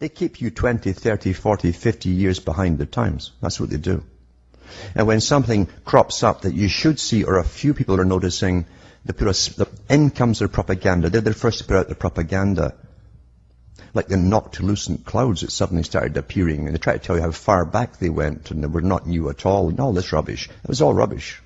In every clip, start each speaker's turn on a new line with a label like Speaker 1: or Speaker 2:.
Speaker 1: They keep you 20, 30, 40, 50 years behind the times. That's what they do. And when something crops up that you should see, or a few people are noticing, in comes their propaganda. They're the first to put out the propaganda. Like the noctilucent clouds that suddenly started appearing, and they try to tell you how far back they went, and they were not new at all, and all this rubbish. It was all rubbish.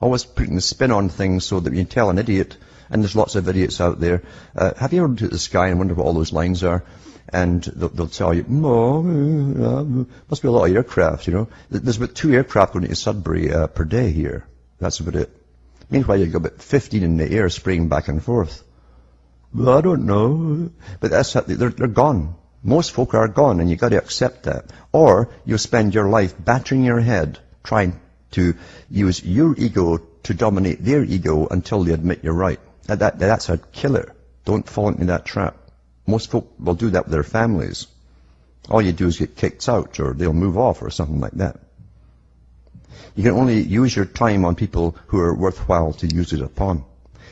Speaker 1: Always putting the spin on things so that you can tell an idiot, and there's lots of idiots out there. Have you ever looked at the sky and wondered what all those lines are? And they'll tell you, must be a lot of aircraft, you know. There's about 2 aircraft going to Sudbury per day here. That's about it. Meanwhile, you've got about 15 in the air spraying back and forth. Well, I don't know. But they're gone. Most folk are gone, and you've got to accept that. Or you'll spend your life battering your head, trying to use your ego to dominate their ego until they admit you're right. That's a killer. Don't fall into that trap. Most folk will do that with their families. All you do is get kicked out, or they'll move off, or something like that. You can only use your time on people who are worthwhile to use it upon.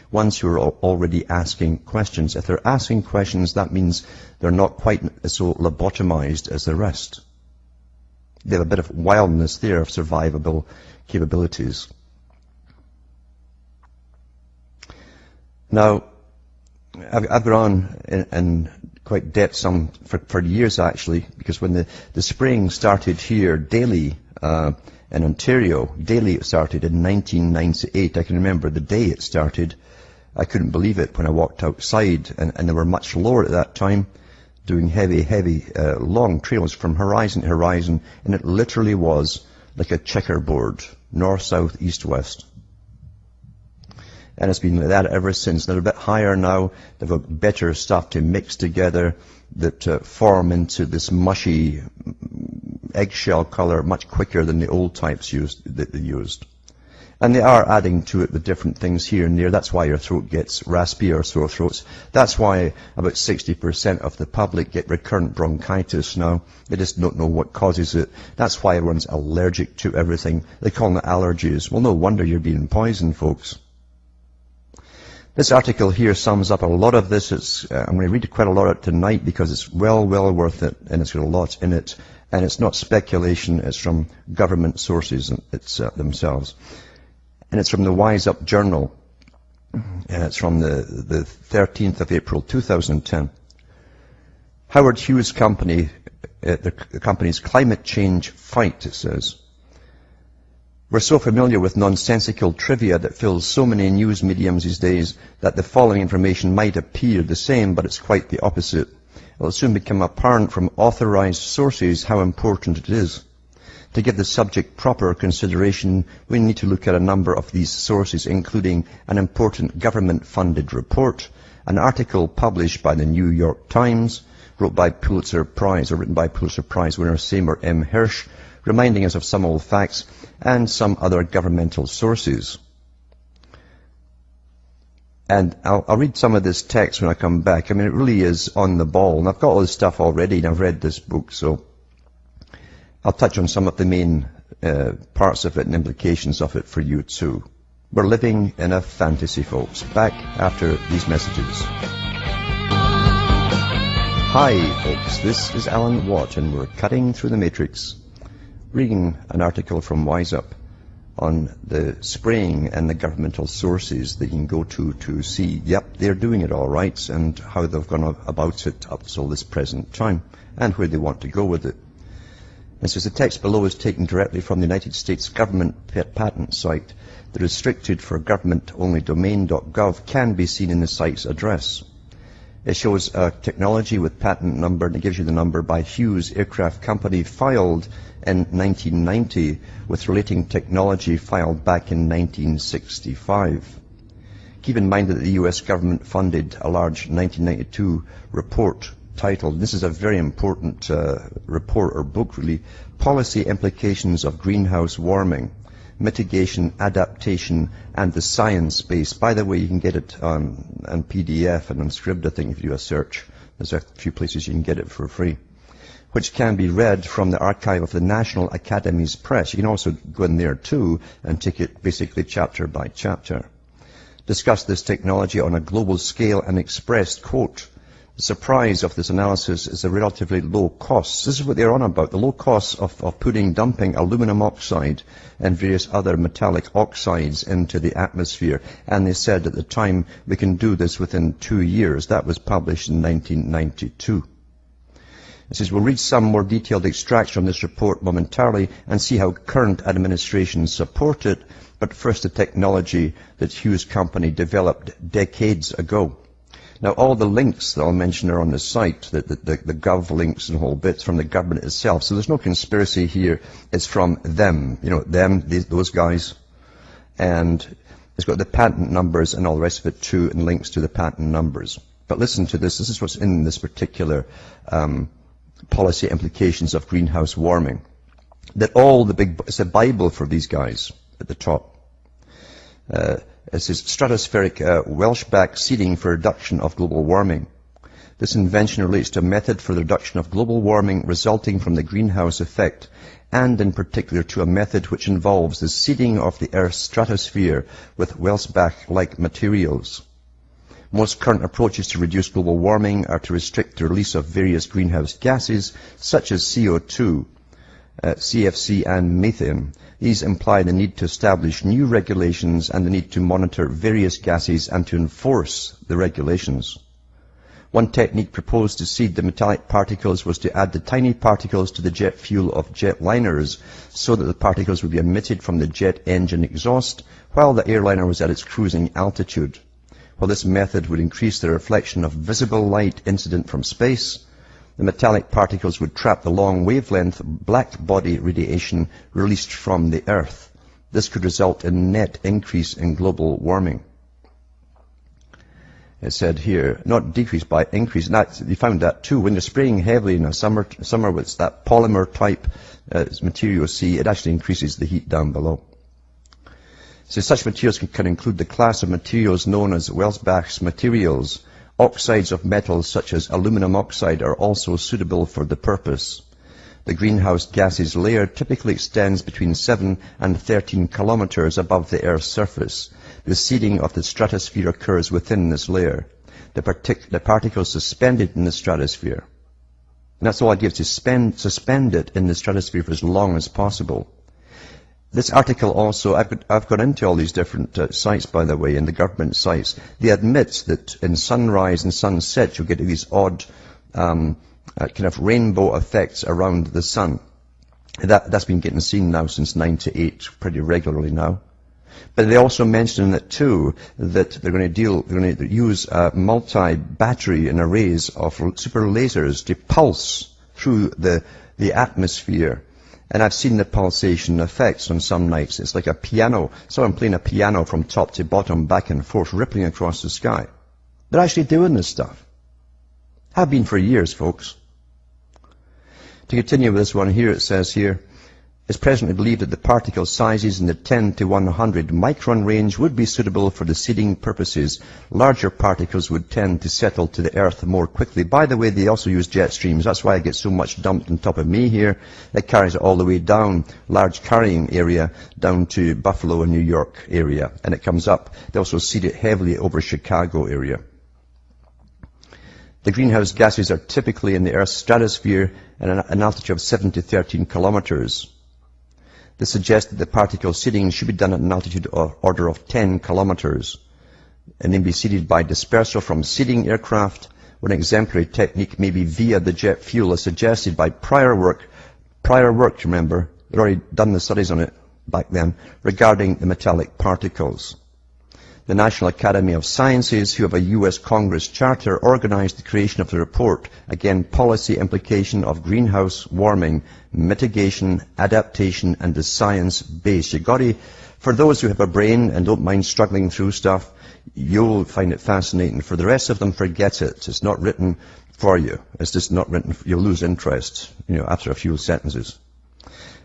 Speaker 1: Ones who are already asking questions. If they're asking questions, that means they're not quite so lobotomized as the rest. They have a bit of wildness there, of survivable capabilities. Now, I've gone on in quite depth for years actually, because when the spraying started here, daily, in Ontario, daily it started in 1998. I can remember the day it started. I couldn't believe it when I walked outside, and they were much lower at that time, doing heavy, long trails from horizon to horizon, and it literally was like a checkerboard, north, south, east, west. And it's been like that ever since. They're a bit higher now. They've got better stuff to mix together that form into this mushy eggshell color much quicker than the old types that they used. And they are adding to it with different things here and there. That's why your throat gets raspy or sore throats. That's why about 60% of the public get recurrent bronchitis now. They just don't know what causes it. That's why everyone's allergic to everything. They call them allergies. Well, no wonder you're being poisoned, folks. This article here sums up a lot of this. I'm going to read quite a lot of it tonight because it's well worth it, and it's got a lot in it. And it's not speculation. It's from government sources themselves. And it's from the Wise Up Journal. And it's from the 13th of April, 2010. Howard Hughes Company, the company's climate change fight, it says. We're so familiar with nonsensical trivia that fills so many news mediums these days that the following information might appear the same, but it's quite the opposite. It will soon become apparent from authorized sources how important it is. To give the subject proper consideration, we need to look at a number of these sources, including an important government-funded report, an article published by the New York Times, written by Pulitzer Prize winner Seymour M. Hersh, reminding us of some old facts, and some other governmental sources. And I'll read some of this text when I come back. I mean, it really is on the ball. And I've got all this stuff already, and I've read this book, so I'll touch on some of the main parts of it and implications of it for you too. We're living in a fantasy, folks. Back after these messages. Hi, folks. This is Alan Watt, and we're cutting through the matrix, reading an article from Wise Up on the spraying and the governmental sources that you can go to see, yep, they're doing it all right, and how they've gone about it up till this present time, and where they want to go with it. It says the text below is taken directly from the United States government patent site. The restricted for government-only domain.gov can be seen in the site's address. It shows a technology with patent number, and it gives you the number by Hughes Aircraft Company, filed in 1990, with relating technology filed back in 1965. Keep in mind that the US government funded a large 1992 report titled, this is a very important report or book really, Policy Implications of Greenhouse Warming, Mitigation, Adaptation, and the Science Base. By the way, you can get it on PDF and on Scribd, I think, if you do a search. There's a few places you can get it for free, which can be read from the archive of the National Academies Press. You can also go in there too and take it basically chapter by chapter. Discuss this technology on a global scale and expressed, quote, The surprise of this analysis is the relatively low costs. This is what they're on about, the low costs of dumping aluminum oxide and various other metallic oxides into the atmosphere. And they said at the time, we can do this within 2 years. That was published in 1992. It says, we'll read some more detailed extracts from this report momentarily and see how current administrations support it. But first, the technology that Hughes Company developed decades ago. Now, all the links that I'll mention are on the site, the gov links and whole bits from the government itself. So there's no conspiracy here. It's from them, those guys. And it's got the patent numbers and all the rest of it too, and links to the patent numbers. But listen to this. This is what's in this particular policy implications of greenhouse warming. That all the big, it's a Bible for these guys at the top. It says stratospheric Welsh-back seeding for reduction of global warming. This invention relates to a method for the reduction of global warming resulting from the greenhouse effect, and in particular to a method which involves the seeding of the Earth's stratosphere with Welsh-back-like materials. Most current approaches to reduce global warming are to restrict the release of various greenhouse gases, such as CO2, CFC and methane. These imply the need to establish new regulations and the need to monitor various gases and to enforce the regulations. One technique proposed to seed the metallic particles was to add the tiny particles to the jet fuel of jetliners so that the particles would be emitted from the jet engine exhaust while the airliner was at its cruising altitude. While this method would increase the reflection of visible light incident from space, the metallic particles would trap the long wavelength black body radiation released from the Earth. This could result in net increase in global warming. It said here, not decrease by increase. And you found that too. When you're spraying heavily in a summer with that polymer type material C, it actually increases the heat down below. So such materials can include the class of materials known as Welsh-back materials. Oxides of metals such as aluminum oxide are also suitable for the purpose. The greenhouse gases layer typically extends between 7 and 13 kilometers above the Earth's surface. The seeding of the stratosphere occurs within this layer. The particles suspended in the stratosphere. And that's all I give, to suspend it in the stratosphere for as long as possible. This article also, I've gone into all these different sites, by the way, in the government sites. They admit that in sunrise and sunset you'll get these odd kind of rainbow effects around the sun. That's been getting seen now since 98 pretty regularly now. But they also mention it too that they're going to use multi-battery and arrays of super lasers to pulse through the atmosphere. And I've seen the pulsation effects on some nights. It's like a piano, someone playing a piano from top to bottom, back and forth, rippling across the sky. They're actually doing this stuff. Have been for years, folks. To continue with this one here, it says here, it's presently believed that the particle sizes in the 10 to 100 micron range would be suitable for the seeding purposes. Larger particles would tend to settle to the Earth more quickly. By the way, they also use jet streams. That's why I get so much dumped on top of me here. It carries it all the way down, large carrying area, down to Buffalo and New York area. And it comes up. They also seed it heavily over Chicago area. The greenhouse gases are typically in the Earth's stratosphere at an altitude of 7 to 13 kilometers. This suggests that the particle seeding should be done at an altitude order of 10 kilometers and then be seeded by dispersal from seeding aircraft. One exemplary technique may be via the jet fuel as suggested by prior work, remember, they'd already done the studies on it back then, regarding the metallic particles. The National Academy of Sciences, who have a U.S. Congress charter, organized the creation of the report, again, policy implication of greenhouse warming, mitigation, adaptation, and the science base. For those who have a brain and don't mind struggling through stuff, you'll find it fascinating. For the rest of them, forget it. It's not written for you. It's just not written. You'll lose interest, after a few sentences.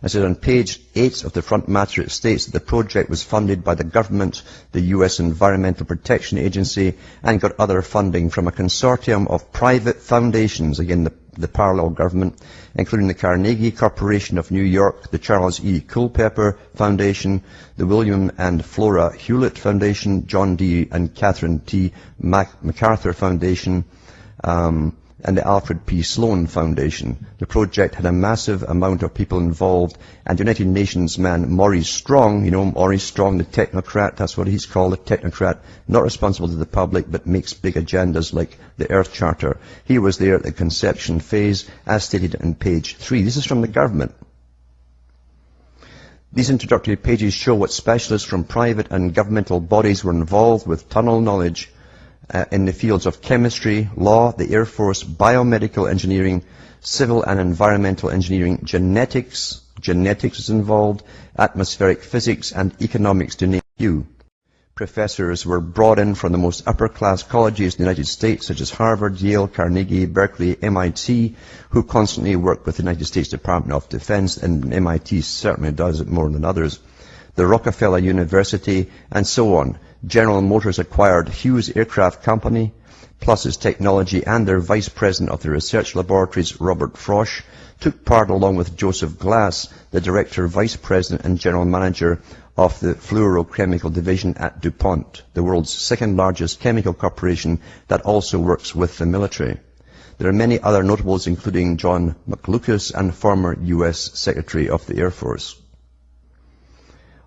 Speaker 1: It says on page 8 of the front matter, it states that the project was funded by the government, the U.S. Environmental Protection Agency, and got other funding from a consortium of private foundations, again, the parallel government, including the Carnegie Corporation of New York, the Charles E. Culpeper Foundation, the William and Flora Hewlett Foundation, John D. and Catherine T. MacArthur Foundation, and the Alfred P. Sloan Foundation. The project had a massive amount of people involved, and United Nations man Maurice Strong, you know Maurice Strong, the technocrat, that's what he's called, a technocrat, not responsible to the public, but makes big agendas like the Earth Charter. He was there at the conception phase, as stated in page 3. This is from the government. These introductory pages show what specialists from private and governmental bodies were involved with tunnel knowledge in the fields of chemistry, law, the Air Force, biomedical engineering, civil and environmental engineering, genetics is involved, atmospheric physics, and economics, to name a few. Professors were brought in from the most upper-class colleges in the United States, such as Harvard, Yale, Carnegie, Berkeley, MIT, who constantly work with the United States Department of Defense, and MIT certainly does it more than others, the Rockefeller University, and so on. General Motors acquired Hughes Aircraft Company, plus its technology, and their vice president of the research laboratories, Robert Frosch, took part along with Joseph Glass, the director, vice president, and general manager of the fluorochemical division at DuPont, the world's second largest chemical corporation that also works with the military. There are many other notables, including John McLucas and former U.S. Secretary of the Air Force.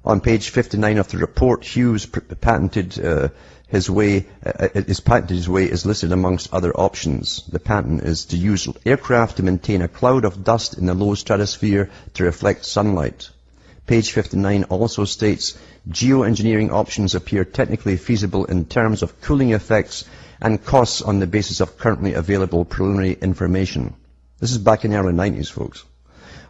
Speaker 1: On page 59 of the report, Hughes patented his way is listed amongst other options. The patent is to use aircraft to maintain a cloud of dust in the low stratosphere to reflect sunlight. Page 59 also states, geoengineering options appear technically feasible in terms of cooling effects and costs on the basis of currently available preliminary information. This is back in the early 90s, folks.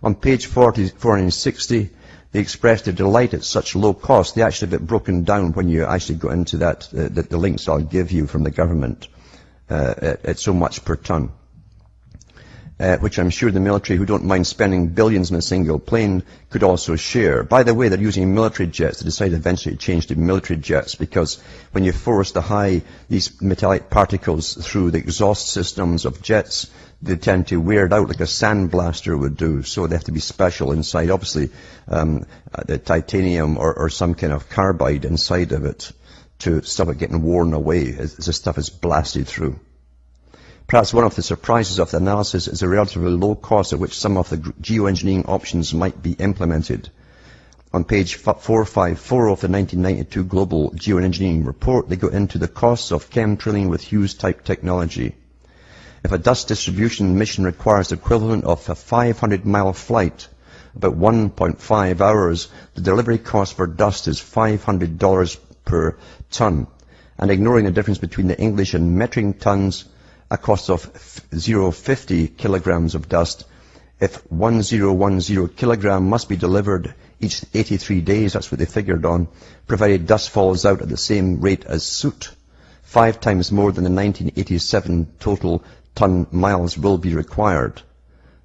Speaker 1: On page 44 and 60, they expressed their delight at such low cost. They actually have it broken down when you actually go into that, the links I'll give you from the government, at so much per ton. Which I'm sure the military, who don't mind spending billions in a single plane, could also share. By the way, they're using military jets. They decided eventually to change to military jets because when you force these metallic particles through the exhaust systems of jets, they tend to wear it out like a sandblaster would do, so they have to be special inside. Obviously, the titanium or some kind of carbide inside of it to stop it getting worn away as the stuff is blasted through. Perhaps one of the surprises of the analysis is the relatively low cost at which some of the geoengineering options might be implemented. On page 454 of the 1992 Global Geoengineering Report, they go into the costs of chemtrailing with Hughes-type technology. If a dust distribution mission requires the equivalent of a 500-mile flight, about 1.5 hours, the delivery cost for dust is $500 per ton. And ignoring the difference between the English and metric tons, a cost of 0.50 kilograms of dust. If 1010 kilogram must be delivered each 83 days, that's what they figured on, provided dust falls out at the same rate as soot, 5 times more than the 1987 total ton miles will be required.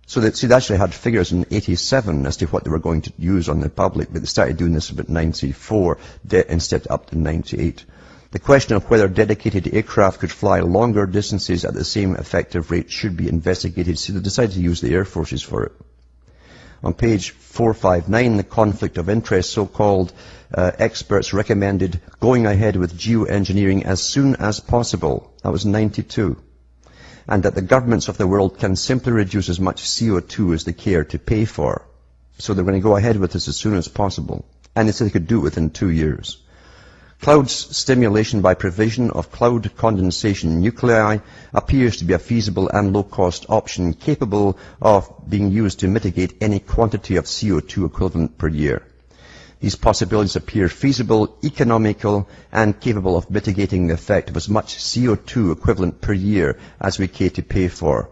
Speaker 1: So they actually had figures in 87 as to what they were going to use on the public, but they started doing this about 94 instead up to 98. The question of whether dedicated aircraft could fly longer distances at the same effective rate should be investigated, so they decided to use the air forces for it. On page 459, the conflict of interest, so-called experts recommended going ahead with geoengineering as soon as possible. That was 92. And that the governments of the world can simply reduce as much CO2 as they care to pay for. So they're going to go ahead with this as soon as possible. And they said they could do it within 2 years. Cloud stimulation by provision of cloud condensation nuclei appears to be a feasible and low-cost option capable of being used to mitigate any quantity of CO2 equivalent per year. These possibilities appear feasible, economical, and capable of mitigating the effect of as much CO2 equivalent per year as we care to pay for.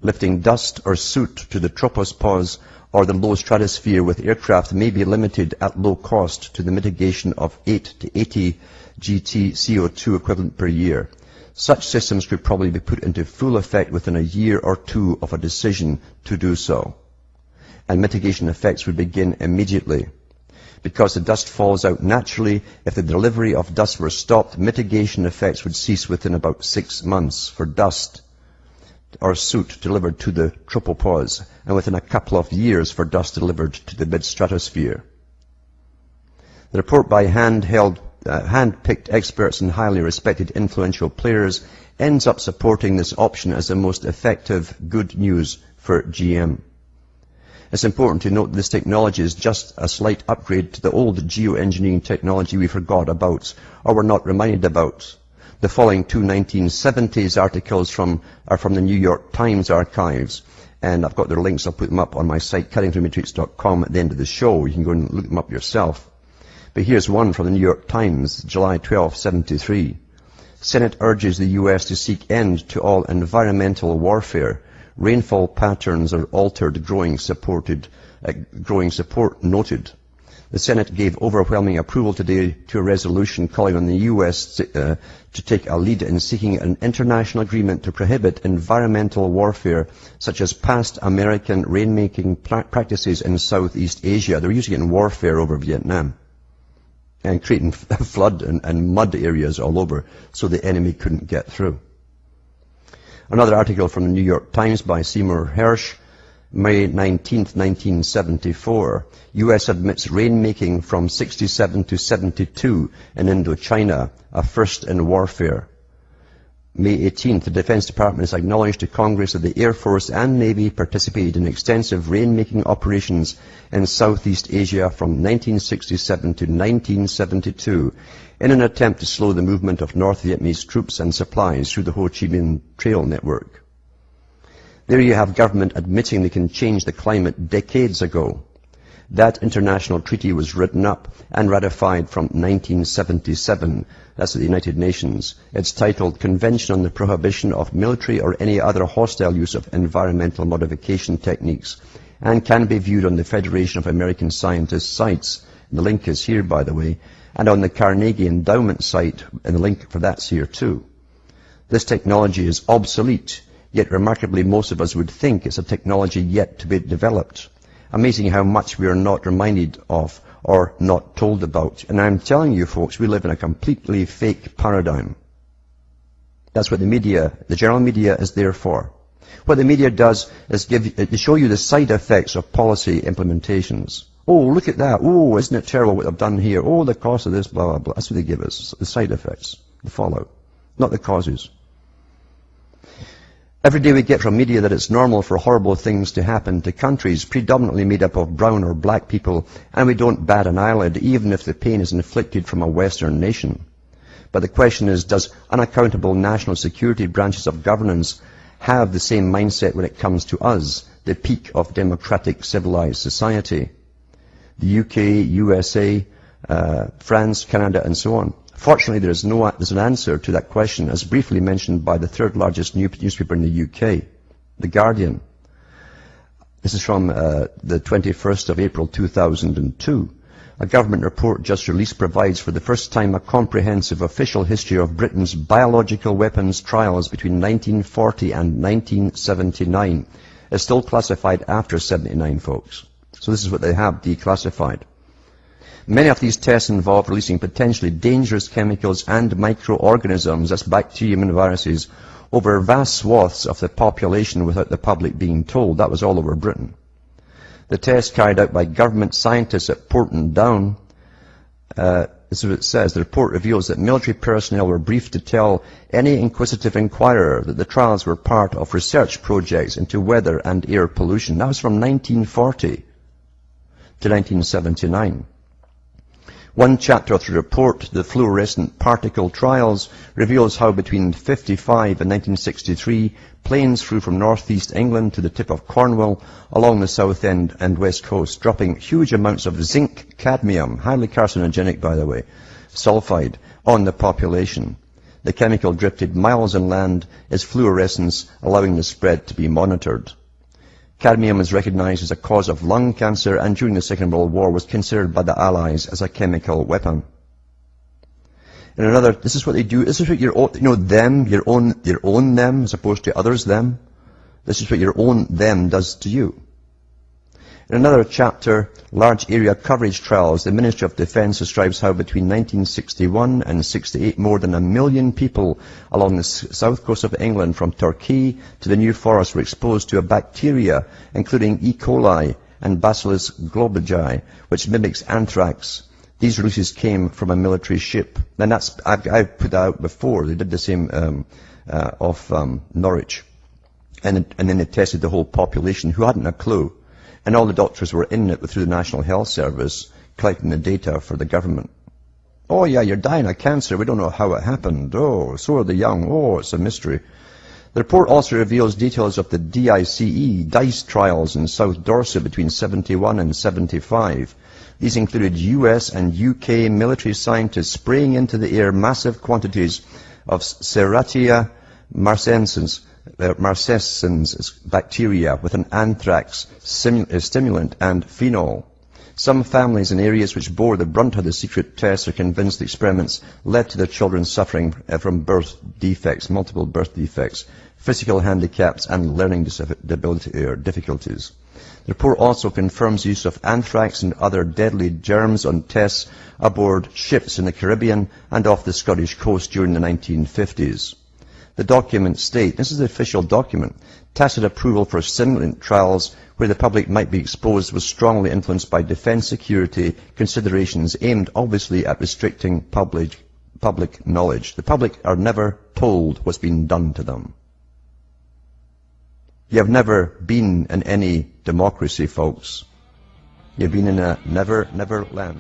Speaker 1: Lifting dust or soot to the tropopause or the low stratosphere with aircraft may be limited at low cost to the mitigation of 8 to 80 GT CO2 equivalent per year. Such systems could probably be put into full effect within a year or two of a decision to do so. And mitigation effects would begin immediately. Because the dust falls out naturally, if the delivery of dust were stopped, mitigation effects would cease within about 6 months for dust or soot delivered to the tropopause, and within a couple of years for dust delivered to the mid-stratosphere. The report by hand-picked experts and highly respected influential players ends up supporting this option as the most effective good news for GM. It's important to note this technology is just a slight upgrade to the old geoengineering technology we forgot about, or were not reminded about. The following two 1970s articles are from the New York Times archives, and I've got their links. I'll put them up on my site, cuttingthroughmatrix.com, at the end of the show. You can go and look them up yourself. But here's one from the New York Times, July 12, 73. Senate urges the U.S. to seek end to all environmental warfare. Rainfall patterns are altered, growing support noted. The Senate gave overwhelming approval today to a resolution calling on the U.S. to take a lead in seeking an international agreement to prohibit environmental warfare, such as past American rainmaking practices in Southeast Asia. They were using it in warfare over Vietnam and creating flood and mud areas all over so the enemy couldn't get through. Another article from the New York Times by Seymour Hersh, May 19, 1974. U.S. admits rainmaking from 67 to 72 in Indochina, a first in warfare. May 18th, the Defense Department has acknowledged to Congress that the Air Force and Navy participated in extensive rainmaking operations in Southeast Asia from 1967 to 1972 in an attempt to slow the movement of North Vietnamese troops and supplies through the Ho Chi Minh Trail network. There you have government admitting they can change the climate decades ago. That international treaty was written up and ratified from 1977. That's at the United Nations. It's titled Convention on the Prohibition of Military or Any Other Hostile Use of Environmental Modification Techniques, and can be viewed on the Federation of American Scientists sites. The link is here, by the way, and on the Carnegie Endowment site, and the link for that's here too. This technology is obsolete, yet remarkably most of us would think it's a technology yet to be developed. Amazing how much we are not reminded of or not told about. And I'm telling you folks, we live in a completely fake paradigm. That's what the media, the general media, is there for. What the media does is show you the side effects of policy implementations. Oh, look at that. Oh, isn't it terrible what they've done here? Oh, the cost of this, blah, blah, blah. That's what they give us, the side effects, the fallout, not the causes. Every day we get from media that it's normal for horrible things to happen to countries predominantly made up of brown or black people, and we don't bat an eyelid even if the pain is inflicted from a Western nation. But the question is, does unaccountable national security branches of governance have the same mindset when it comes to us, the peak of democratic civilized society? The UK, USA, France, Canada, and so on. Fortunately, there's an answer to that question, as briefly mentioned by the third largest newspaper in the UK, The Guardian. This is from the 21st of April 2002. A government report just released provides for the first time a comprehensive official history of Britain's biological weapons trials between 1940 and 1979. It's still classified after 79, folks. So this is what they have declassified. Many of these tests involve releasing potentially dangerous chemicals and microorganisms, that's bacteria and viruses, over vast swaths of the population without the public being told. That was all over Britain. The tests carried out by government scientists at Porton Down, this is what it says, the report reveals that military personnel were briefed to tell any inquisitive inquirer that the trials were part of research projects into weather and air pollution. That was from 1940 to 1979. One chapter of the report, The Fluorescent Particle Trials, reveals how between 1955 and 1963, planes flew from northeast England to the tip of Cornwall along the south end and west coast, dropping huge amounts of zinc, cadmium, highly carcinogenic by the way, sulfide, on the population. The chemical drifted miles inland as fluorescence, allowing the spread to be monitored. Cadmium is recognized as a cause of lung cancer, and during the Second World War was considered by the Allies as a chemical weapon. In another, this is what they do. This is what your own, your own them, as opposed to others them. This is what your own them does to you. In another chapter, Large Area Coverage Trials, the Ministry of Defense describes how between 1961 and 68, more than 1 million people along the south coast of England from Torquay to the New Forest were exposed to a bacteria, including E. coli and Bacillus globigi, which mimics anthrax. These releases came from a military ship. And that's, I've put that out before. They did the same Norwich. And then they tested the whole population who hadn't a clue. And all the doctors were in it through the National Health Service, collecting the data for the government. Oh yeah, you're dying of cancer. We don't know how it happened. Oh, so are the young. Oh, it's a mystery. The report also reveals details of the DICE trials in South Dorset between 71 and 75. These included US and UK military scientists spraying into the air massive quantities of Serratia marcescens bacteria with an anthrax stimulant and phenol. Some families in areas which bore the brunt of the secret tests are convinced the experiments led to their children suffering from birth defects, multiple birth defects, physical handicaps and learning difficulties. The report also confirms use of anthrax and other deadly germs on tests aboard ships in the Caribbean and off the Scottish coast during the 1950s. The documents state, this is the official document, tacit approval for stimulant trials where the public might be exposed was strongly influenced by defence security considerations aimed obviously at restricting public knowledge. The public are never told what's been done to them. You have never been in any democracy, folks. You've been in a never land.